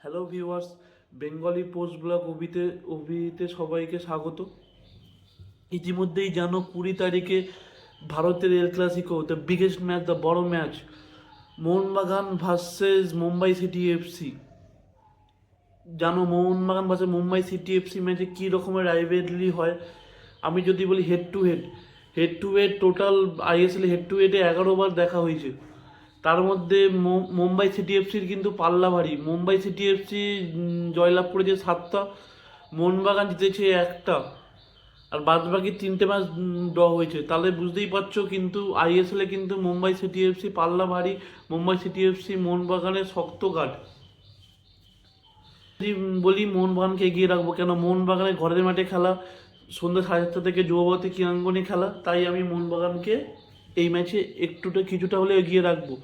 Hello viewers, Bengali post blog অভিতে সবাইকে স্বাগত। ইতিমধ্যেই জানো 20 তারিখে ভারতের el clasico, the biggest match, the বড় match, Mohun Bagan versus Mumbai city FC. জানো Mohun Bagan versus Mumbai city FC ম্যাচে কী রকমের রাইভেলরি হয়। আমি যদি বলি head to head total ISL head to হেডে 11 বার দেখা হয়েছে। তার মধ্যে মুম্বাই সিটি এফসির কিন্তু পাল্লা ভারী। মুম্বাই সিটি এফসি জয়লাভ করেছে 7টা, মোহনবাগান জিতেছে 1টা, আর বাদ বাকি 3টে ম্যাচ ড্র হয়েছে। তাহলে বুঝতেই পারছো কিন্তু আইএসএলে কিন্তু মুম্বাই সিটি এফসি পাল্লা ভারী। মুম্বাই সিটি এফসি মোহনবাগানের শক্ত গার্ড। যদি বলি মোহনবাগানকে এগিয়ে রাখবো কেন, মোহনবাগানের ঘরের মাঠে খেলা, সন্ধ্যা 7:30 থেকে যুবভারতী ক্রীড়াঙ্গনে খেলা, তাই আমি মোহনবাগানকে এই ম্যাচে কিছুটা হলে এগিয়ে রাখবো।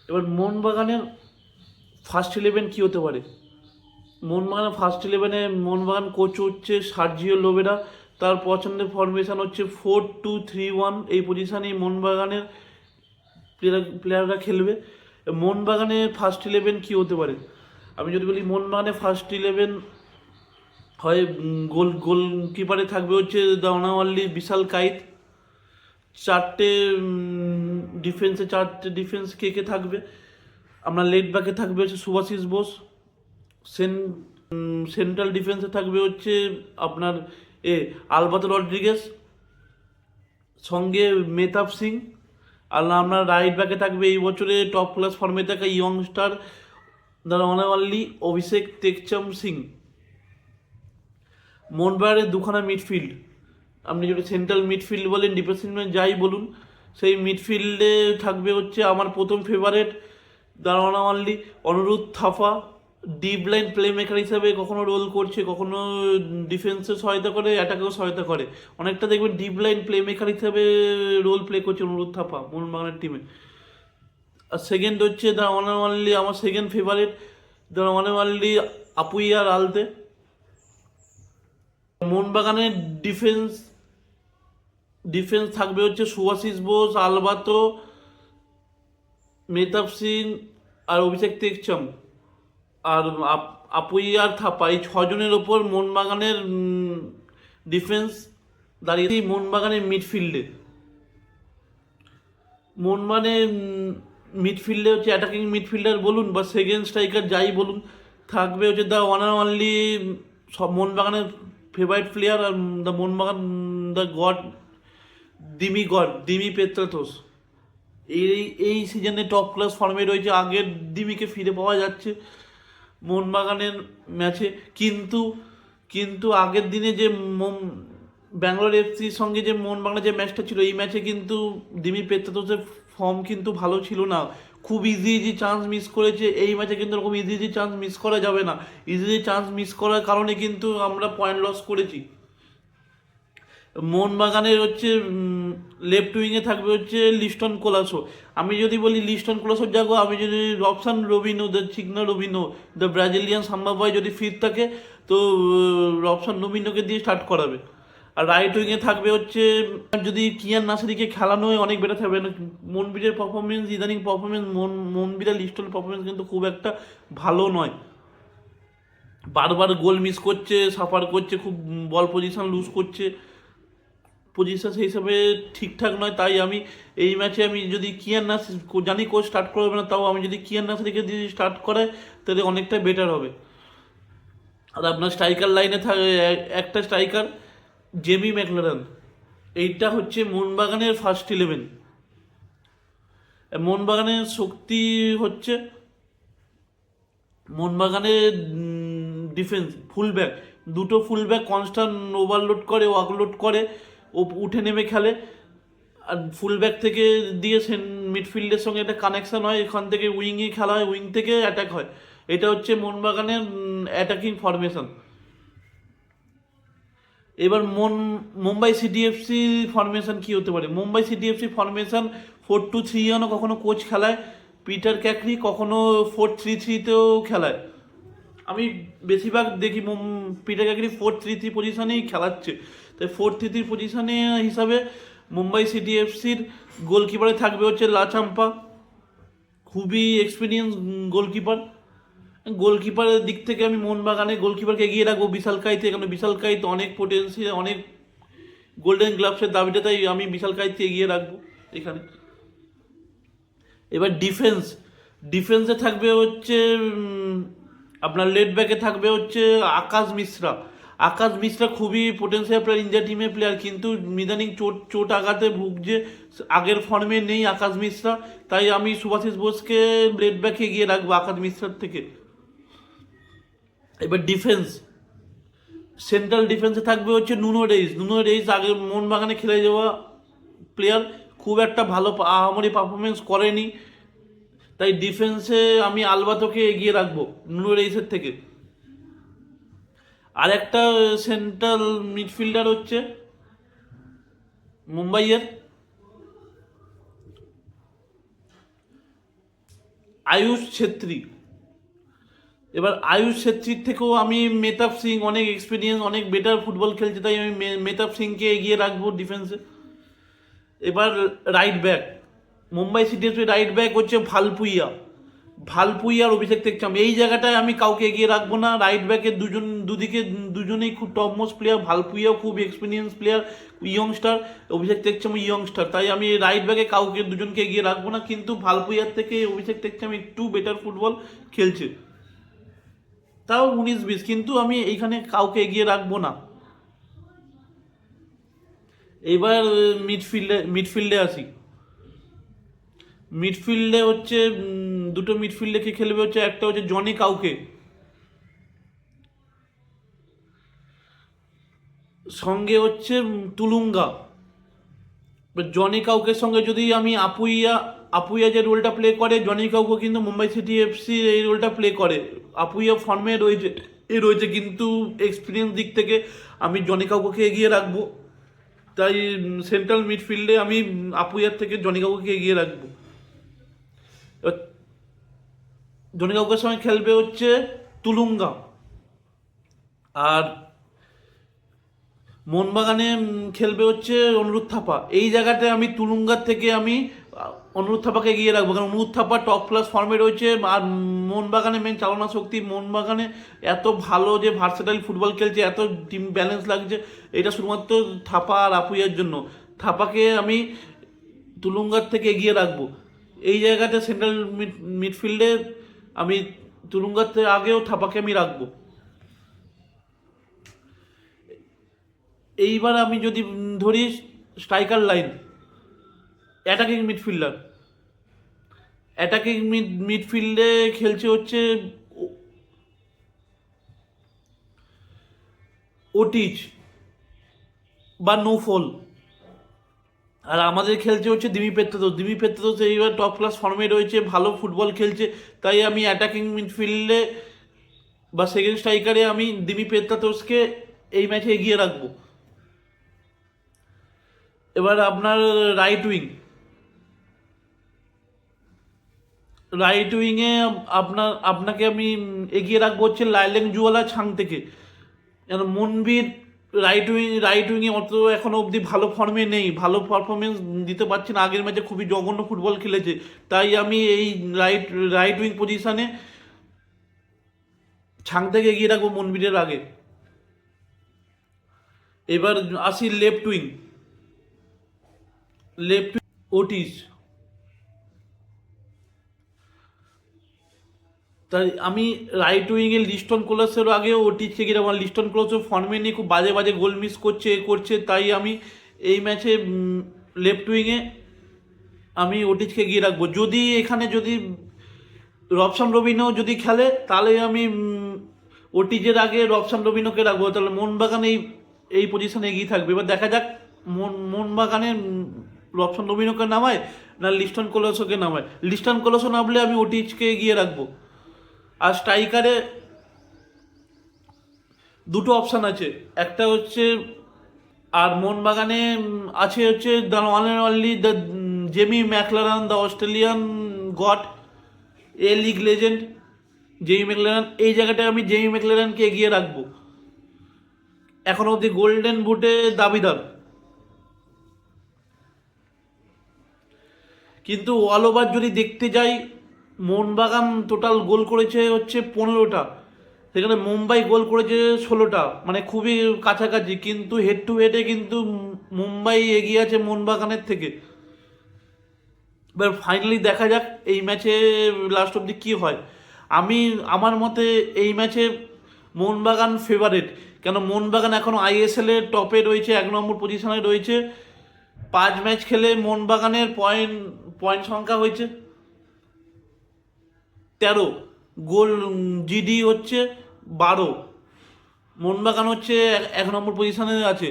এবার মোহনবাগানের ফার্স্ট 11 কী হতে পারে। মোহনবাগানের ফার্স্ট 11-এ মোহনবাগান কোচ হচ্ছে সার্জিও লোবেরা। তার পছন্দের ফরমেশন হচ্ছে 4-2-3-1। এই পজিশানেই মোহনবাগানের প্লেয়াররা খেলবে। মোহনবাগানের ফার্স্ট 11 কী হতে পারে, আমি যদি বলি মোহনবাগানের ফার্স্ট 11 হয় গোলকিপারে থাকবে হচ্ছে দাওনাওয়াল্লি, বিশাল কাইত। চারটে ডিফেন্স কে থাকবে, আপনার লেট ব্যাকে থাকবে হচ্ছে সুভাশিস বোস। সেন্ট্রাল ডিফেন্সে থাকবে হচ্ছে আপনার আলবাতো রড্রিগেস, সঙ্গে মেহতাব সিং। আর আপনার রাইট ব্যাকে থাকবে এই বছরে টপ ক্লাস ফর্মে থাকা ইয়ংস্টার দাওনাওয়াল্লি, অভিষেক টেকচাম সিং। মোহনবাগানের দুখানা মিডফিল্ড, আপনি যদি সেন্ট্রাল মিডফিল্ড বলেন, ডিফেন্সিভ যাই বলুন, সেই মিডফিল্ডে থাকবে হচ্ছে আমার প্রথম ফেভারেট দাওনাওয়াল্লি, অনুরোধ Thapa. Deep line play maker হিসাবে কখনো রোল করছে, কখনো ডিফেন্সে সহায়তা করে, অ্যাটাকেও সহায়তা করে। অনেকটা দেখবেন ডিপ লাইন প্লে মেকার হিসাবে রোল প্লে করছে অনুরোধ থাপা মোহনবাগানের টিমে। আর সেকেন্ড হচ্ছে দাওনাওয়াল্লি, আমার সেকেন্ড ফেভারিট দাওনাওয়াল্লি, আপুইয়ার আলতে। মোহনবাগানের ডিফেন্স থাকবে হচ্ছে সুভাশিস বোস, আলবাতো, মেহতাব সিং আর অভিষেক টেকচাম আর আপুইয়ার থাপা। এই 6জনের ওপর মোহনবাগানের ডিফেন্স দাঁড়িয়ে। মোহনবাগানের মিডফিল্ডে হচ্ছে অ্যাটাকিং মিডফিল্ডার বলুন বা সেকেন্ড স্ট্রাইকার যাই বলুন, থাকবে হচ্ছে দ্য ওয়ান অ্যান্ড অনলি সব মোহনবাগানের favourite player are the Mohun Bagan the god দিমি Petratos. এই সিজনে টপ ক্লাস ফর্মে রয়েছে। আগের দিমিকে ফিরে পাওয়া যাচ্ছে মোহনবাগানের ম্যাচে। কিন্তু আগের দিনে যে ব্যাঙ্গালোর এফসির সঙ্গে যে মোহনবাগানের যে ম্যাচটা ছিল, এই ম্যাচে কিন্তু দিমি পেত্রাতোসের ফর্ম কিন্তু ভালো ছিল না। খুব ইজি চান্স মিস করেছে। এই ম্যাচে কিন্তু এরকম ইজি চান্স মিস করা যাবে না। ইজি চান্স মিস করার কারণে কিন্তু আমরা পয়েন্ট লস করেছি। মোহনবাগানের হচ্ছে লেফট উইংয়ে থাকবে হচ্ছে লিস্টন কোলাসো। আমি যদি বলি লিস্টন কোলাসোর জায়গা, আমি যদি রবসান রবিনো, দ্য চিকনা Robinho, the Brazilian samba boy যদি ফিট থাকে, তো রবসান রবিনোকে দিয়ে স্টার্ট করাবে। আর রাইট উইংয়ে থাকবে হচ্ছে, যদি কিয়ান নাসারিকে খেলানো হয় অনেক বেটার থাকবে। মনবীরের পারফরমেন্স, ইদানিং পারফরমেন্স, মনবীরের লিস্টনের পারফরমেন্স কিন্তু খুব একটা ভালো নয়। বারবার গোল মিস করছে, সাফার করছে, খুব বল পজিশন লুজ করছে, পজিশন সেই হিসাবে ঠিকঠাক নয়। তাই আমি এই ম্যাচে আমি যদি কিয়ান নাসারি, জানি কোচ স্টার্ট করবে না, তাও আমি যদি কিয়ান নাসারিকে যদি স্টার্ট করে তাহলে অনেকটা বেটার হবে। আর আপনার স্ট্রাইকার লাইনে থাকে একটা স্ট্রাইকার জেমি ম্যাকলারেন। এইটা হচ্ছে মোহনবাগানের ফার্স্ট 11। মোহনবাগানের শক্তি হচ্ছে মোহনবাগানের ডিফেন্স, ফুলব্যাক, দুটো ফুলব্যাক কনস্ট্যান্ট ওভারলোড করে, ওয়ার্কলোড করে, ও উঠে নেমে খেলে। আর ফুলব্যাক থেকে দিয়ে মিডফিল্ডের সঙ্গে একটা কানেকশন হয়, এখান থেকে উইংয়ে খেলা হয়, উইং থেকে অ্যাটাক হয়। এটা হচ্ছে মোহনবাগানের অ্যাটাকিং ফরমেশন। এবার মুম্বাই সিটিএফসি ফরমেশন কী হতে পারে। মুম্বাই সিটিএফসি ফরমেশন 4-2-3-1 কখনো কোচ খেলায় পিটার ক্যাকরি, কখনো 4-3-3-তেও খেলায়। আমি বেশিরভাগ দেখি পিটার ক্যাকরি 4-3-3 পজিশনেই খেলাচ্ছে। তাই 4-3-3 পজিশনে হিসাবে মুম্বাই সিটিএফসির গোলকিপারে থাকবে হচ্ছে লাচাম্পা, খুবই এক্সপিরিয়েন্স গোলকিপার। গোলকিপারের দিক থেকে আমি মোহনবাগানে গোলকিপারকে এগিয়ে রাখবো বিশাল কাইতে, কারণ বিশাল কাইত অনেক পোটেন্সিয়াল, অনেক গোল্ডেন গ্লাভসের দাবিটা, তাই আমি বিশাল কাইতে এগিয়ে রাখবো এখানে। এবার ডিফেন্সে থাকবে হচ্ছে আপনার লেফট ব্যাকে থাকবে হচ্ছে আকাশ মিশ্রা খুবই পোটেন্সিয়াল প্লেয়ার, ইন্ডিয়া টিমের প্লেয়ার, কিন্তু ইদানিং চোট আঘাতে ভুগছে, আগের ফর্মে নেই আকাশ মিশ্রা, তাই আমি সুভাশিস বোসকে লেফট ব্যাকে এগিয়ে রাখবো আকাশ মিশ্রার থেকে। এবার সেন্ট্রাল ডিফেন্সে থাকবে হচ্ছে নুনো রেইস আগে মোহনবাগানে খেলে যাওয়া প্লেয়ার, খুব একটা ভালো আহামরি পারফরমেন্স করেনি, তাই ডিফেন্সে আমি আলবাতোকে এগিয়ে রাখবো নুনো রেইসের থেকে। আর একটা সেন্ট্রাল মিডফিল্ডার হচ্ছে মুম্বাইয়ের আয়ুষ ছেত্রী। এবার আয়ুষ ছেত্রীর থেকেও আমি মেহতাব সিং, অনেক এক্সপিরিয়েন্স, অনেক বেটার ফুটবল খেলছে, তাই আমি মেহতাব সিংকে এগিয়ে রাখবো ডিফেন্সে। এবার রাইট ব্যাক, মুম্বাই সিটি এফসির রাইট ব্যাক হচ্ছে ভালপুইয়া আর অভিষেক টেকচাম, এই জায়গাটায় আমি কাউকে এগিয়ে রাখবো না। রাইট ব্যাকের দুদিকে দুজনেই খুব টপ মোস্ট প্লেয়ার, ভালপুইয়াও খুব এক্সপিরিয়েন্স প্লেয়ার, ইয়ংস্টার, অভিষেক টেকচাম ইয়ংস্টার, তাই আমি রাইট ব্যাকে কাউকে দুজনকে এগিয়ে রাখবো না, কিন্তু ভালপুইয়ার থেকে অভিষেক টেকচাম একটু বেটার ফুটবল খেলছে, তাও 19-20, কিন্তু আমি এইখানে কাউকে এগিয়ে রাখবো না। এবার মিডফিল্ডে আসি। মিডফিল্ডে হচ্ছে দুটো মিডফিল্ডে কে খেলবে হচ্ছে, একটা হচ্ছে জনি কাউকে, সঙ্গে হচ্ছে তুলুঙ্গা। জনি কাউকের সঙ্গে যদি আমি আপুইয়া যে রোলটা প্লে করে, জনি কাউকে কিন্তু মুম্বাই সিটি এফসি এই রোলটা প্লে করে, আপুইয়া ফর্মে রয়েছে, কিন্তু এক্সপিরিয়েন্স দিক থেকে আমি জনি কাউকে এগিয়ে রাখবো, তাই সেন্ট্রাল মিডফিল্ডে আমি আপুইয়ার থেকে জনি কাউকে এগিয়ে রাখবো। জনি কাউকের সঙ্গে খেলবে হচ্ছে তুলুঙ্গা। আর মোহনবাগানে খেলবে হচ্ছে অনুরোধ থাপা, এই জায়গাটায় আমি তুলুঙ্গার থেকে আমি অনুরোধ থাপাকে এগিয়ে রাখবো, কারণ অনুরোধ থাপা টপ ক্লাস ফর্মে রয়েছে, আর মোহনবাগানে মেন চালনা শক্তি, মোহনবাগানে এত ভালো যে ভার্সেটাইল ফুটবল খেলছে, এত টিম ব্যালেন্স লাগছে, এটা শুধুমাত্র থাপা আর আপুইয়ার জন্য। থাপাকে আমি তুলুঙ্গার থেকে এগিয়ে রাখবো এই জায়গাতে, সেন্ট্রাল মিডফিল্ডে আমি তুলুঙ্গার থেকে আগেও থাপাকে আমি রাখবো। এইবার আমি যদি ধরি স্ট্রাইকার লাইন, অ্যাটাকিং মিডফিল্ডে খেলছে হচ্ছে ওটিচ বা নোফল, আর আমাদের খেলছে হচ্ছে দিমি পেত্রাদোস এইবার টপ ক্লাস ফর্মে রয়েছে, ভালো ফুটবল খেলছে, তাই আমি অ্যাটাকিং মিডফিল্ডে বা সেকেন্ড স্ট্রাইকারে আমি দিমি পেত্রাদোসকে এই ম্যাচে এগিয়ে রাখবো। এবার আপনার রাইট উইংয়ে আপনাকে আমি এগিয়ে রাখবো হচ্ছে লাইলেং জুয়ালা ছাং থেকে, কেন মনবীর রাইট উইংয়ে অত এখনো অবধি ভালো ফর্মে নেই, ভালো পারফরমেন্স দিতে পারছে না, আগের ম্যাচে খুবই জঘন্য ফুটবল খেলেছে, তাই আমি এই রাইট উইং পজিশানে ছাং থেকে এগিয়ে রাখবো মনবীরের আগে। এবার আসি লেফট উইং ওটিস, তাই আমি রাইট উইংয়ে লিস্টন কোলাসের আগে ওটিসকে গিয়ে আমার লিস্টন কোলাসও ফর্মে নিয়ে খুব বাজে বাজে গোল মিস করছে, তাই আমি এই ম্যাচে লেফট উইংয়ে আমি ওটিসকে গিয়ে রাখবো। যদি রবসান রবিনো যদি খেলে, তাহলে আমি ওটিজের আগে রবসান রবিনোকে রাখবো, তাহলে মোহনবাগান এই পজিশনে এগিয়ে থাকবে। এবার দেখা যাক মোহনবাগানে রবসান রবিনোকে নামায় না লিস্টন কোলাসোকে নামায়, লিস্টন কোলাসো নামলে আমি ওটিজকে এগিয়ে রাখবো। আর স্ট্রাইকারে দুটো অপশান আছে, একটা হচ্ছে, আর মোহনবাগানে আছে হচ্ছে the one and only the Jamie Maclaren, the Australian god, a league legend Jamie Maclaren, এই জায়গাটায় আমি জেমি ম্যাকলারানকে এগিয়ে রাখবো, এখন অবধি গোল্ডেন বুটে দাবিদার। কিন্তু অল ওভার যদি দেখতে যাই, মোহনবাগান টোটাল গোল করেছে হচ্ছে 15টা, সেখানে মুম্বাই গোল করেছে 16টা, মানে খুবই কাছাকাছি, কিন্তু হেড টু হেডে কিন্তু মুম্বাই এগিয়ে আছে মোহনবাগানের থেকে। এবার ফাইনালি দেখা যাক এই ম্যাচে লাস্ট অব্দি কী হয়। আমার মতে এই ম্যাচে মোহনবাগান ফেভারেট, কেন মোহনবাগান এখনও আইএসএল এর টপে রয়েছে, 1 নম্বর পজিশনে রয়েছে। 5 ম্যাচ খেলে মোহনবাগানের পয়েন্ট সংখ্যা হয়েছে 13, গোল জিডি হচ্ছে 12। মোহনবাগান হচ্ছে 1 নম্বর পজিশনে আছে।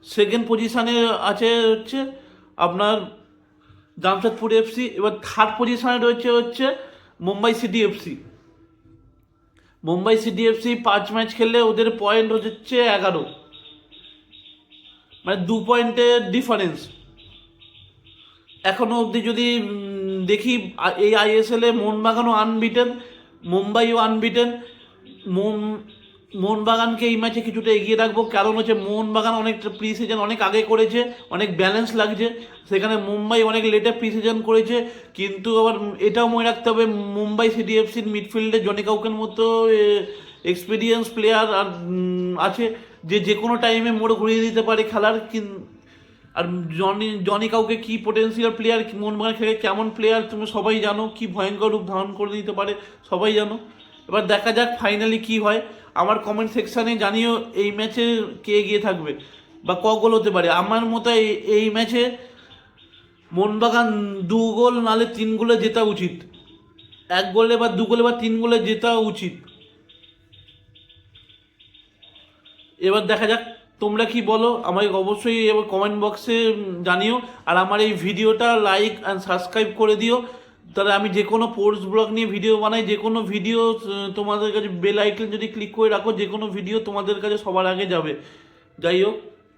সেকেন্ড পজিশনে আছে হচ্ছে আপনার জামশেদপুর এফসি। এবার থার্ড পজিশনে রয়েছে হচ্ছে Mumbai city FC. Mumbai city FC 5 match খেললে ওদের পয়েন্ট হচ্ছে 11, মানে 2 পয়েন্টের ডিফারেন্স। এখনো অবধি যদি দেখি এই আইএসএল এ মোহনবাগানও আনবিটেন, মুম্বাইও আনবিটেন। মোহনবাগানকে এই ম্যাচে কিছুটা এগিয়ে রাখবো, কারণ হচ্ছে মোহনবাগান অনেক প্রি সিজন অনেক আগে করেছে, অনেক ব্যালেন্স লাগছে। সেখানে মুম্বাই অনেক লেটে প্রি সিজন করেছে, কিন্তু আবার এটাও মনে রাখতে হবে মুম্বাই সিটি এফসির মিডফিল্ডে জনি কাউকের মতো এক্সপিরিয়েন্স প্লেয়ার আর আছে, যে কোনো টাইমে মোড় ঘুরিয়ে দিতে পারে খেলার। আর জনি কাউকে কি পোটেন্সিয়াল প্লেয়ার, মোহনবাগান খেলে কেমন প্লেয়ার তুমি সবাই জানো, কি ভয়ঙ্কর রূপ ধারণ করে দিতে পারে সবাই জানো। এবার দেখা যাক ফাইনালি কি হয়। আমার কমেন্ট সেকশানে জানিও এই ম্যাচে কে এগিয়ে থাকবে বা ক গোল হতে পারে। আমার মতে এই ম্যাচে মোহনবাগান 2 গোল নাহলে 3 গোলে জেতা উচিত, 1 গোলে বা 2 গোলে বা 3 গোলে জেতা উচিত। এবার দেখা যাক তোমরা কি বলো, আমাকে অবশ্যই এবার কমেন্ট বক্সে জানিও। আর আমার এই ভিডিওটা লাইক অ্যান্ড সাবস্ক্রাইব করে দিও, তাহলে আমি যে কোনো স্পোর্টস ব্লগ নিয়ে ভিডিও বানাই, যে কোনো ভিডিও তোমাদের কাছে বেল আইকন যদি ক্লিক করে রাখো, যে কোনো ভিডিও তোমাদের কাছে সবার আগে যাবে। যাই হোক।